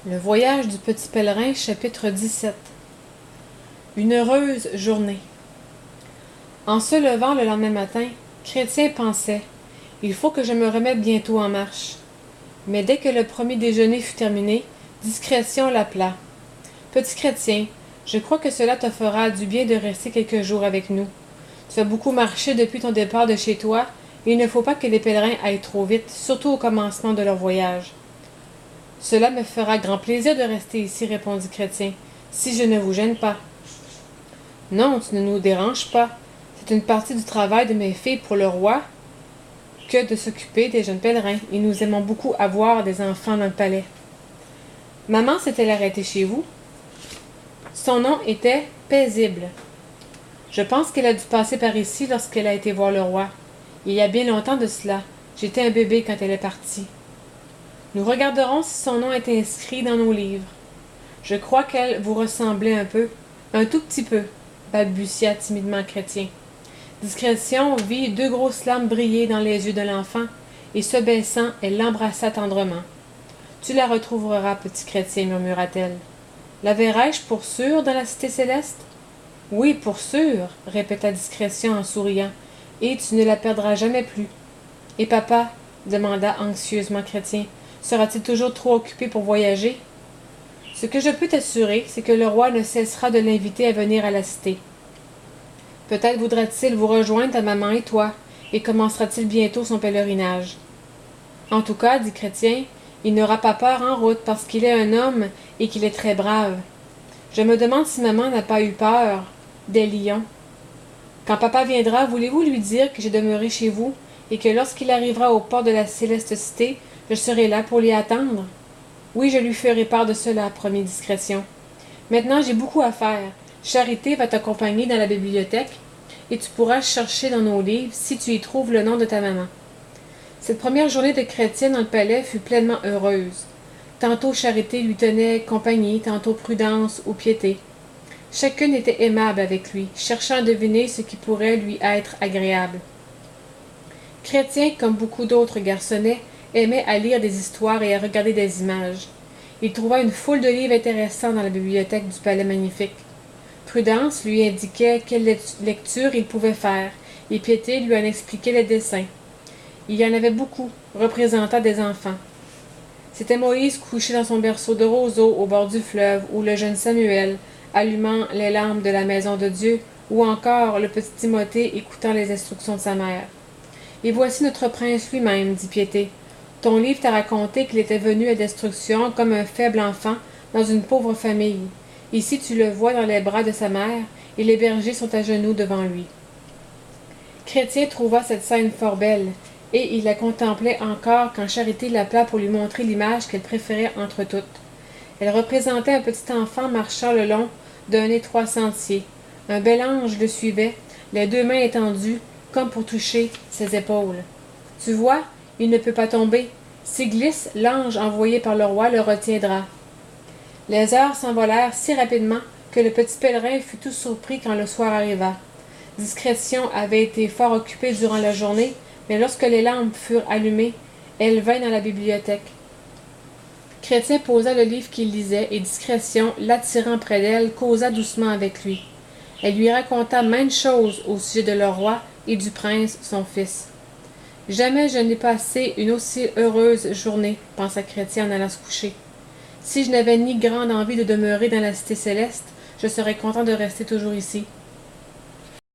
Le voyage du petit pèlerin, chapitre 17. Une heureuse journée. En se levant le lendemain matin, Chrétien pensait « Il faut que je me remette bientôt en marche. » Mais dès que le premier déjeuner fut terminé, Discrétion l'appela. « Petit Chrétien, je crois que cela te fera du bien de rester quelques jours avec nous. Tu as beaucoup marché depuis ton départ de chez toi, et il ne faut pas que les pèlerins aillent trop vite, surtout au commencement de leur voyage. » « Cela me fera grand plaisir de rester ici, répondit Chrétien, si je ne vous gêne pas. »« Non, tu ne nous déranges pas. C'est une partie du travail de mes filles pour le roi que de s'occuper des jeunes pèlerins, et nous aimons beaucoup avoir des enfants dans le palais. »« Maman s'est-elle arrêtée chez vous? » Son nom était Paisible. Je pense qu'elle a dû passer par ici lorsqu'elle a été voir le roi. Il y a bien longtemps de cela. J'étais un bébé quand elle est partie. Nous regarderons si son nom est inscrit dans nos livres. Je crois qu'elle vous ressemblait un tout petit peu, balbutia timidement Chrétien. Discrétion vit deux grosses larmes briller dans les yeux de l'enfant, et se baissant, elle l'embrassa tendrement. Tu la retrouveras, petit Chrétien, murmura-t-elle. La verrai-je pour sûr dans la cité céleste? Oui, pour sûr, répéta Discrétion en souriant, et tu ne la perdras jamais plus. Et papa? Demanda anxieusement Chrétien. Sera-t-il toujours trop occupé pour voyager? Ce que je peux t'assurer, c'est que le roi ne cessera de l'inviter à venir à la cité. Peut-être voudra-t-il vous rejoindre ta maman et toi, et commencera-t-il bientôt son pèlerinage. En tout cas, dit Chrétien, il n'aura pas peur en route parce qu'il est un homme et qu'il est très brave. Je me demande si maman n'a pas eu peur des lions. Quand papa viendra, voulez-vous lui dire que j'ai demeuré chez vous et que lorsqu'il arrivera au port de la céleste cité, je serai là pour l'y attendre. Oui, je lui ferai part de cela, promit Discrétion. Maintenant, j'ai beaucoup à faire. Charité va t'accompagner dans la bibliothèque, et tu pourras chercher dans nos livres si tu y trouves le nom de ta maman. Cette première journée de Chrétien dans le palais fut pleinement heureuse. Tantôt Charité lui tenait compagnie, tantôt Prudence ou Piété. Chacune était aimable avec lui, cherchant à deviner ce qui pourrait lui être agréable. Chrétien, comme beaucoup d'autres garçonnets, aimait à lire des histoires et à regarder des images. Il trouva une foule de livres intéressants dans la bibliothèque du palais magnifique. Prudence lui indiquait quelle lecture il pouvait faire, et Piété lui en expliquait les dessins. Il y en avait beaucoup, représentant des enfants. C'était Moïse couché dans son berceau de roseaux au bord du fleuve, ou le jeune Samuel, allumant les lampes de la maison de Dieu, ou encore le petit Timothée écoutant les instructions de sa mère. « Et voici notre prince lui-même, dit Piété. Ton livre t'a raconté qu'il était venu à destruction comme un faible enfant dans une pauvre famille. Ici tu le vois dans les bras de sa mère, et les bergers sont à genoux devant lui. » Chrétien trouva cette scène fort belle, et il la contemplait encore quand Charité l'appela pour lui montrer l'image qu'elle préférait entre toutes. Elle représentait un petit enfant marchant le long d'un étroit sentier. Un bel ange le suivait, les deux mains étendues, comme pour toucher ses épaules. « Tu vois, il ne peut pas tomber. S'il glisse, l'ange envoyé par le roi le retiendra. » Les heures s'envolèrent si rapidement que le petit pèlerin fut tout surpris quand le soir arriva. Discrétion avait été fort occupée durant la journée, mais lorsque les lampes furent allumées, elle vint dans la bibliothèque. Chrétien posa le livre qu'il lisait, et Discrétion, l'attirant près d'elle, causa doucement avec lui. Elle lui raconta maintes choses au sujet de leur roi et du prince, son fils. « Jamais je n'ai passé une aussi heureuse journée, pensa Chrétien en allant se coucher. Si je n'avais ni grande envie de demeurer dans la cité céleste, je serais content de rester toujours ici.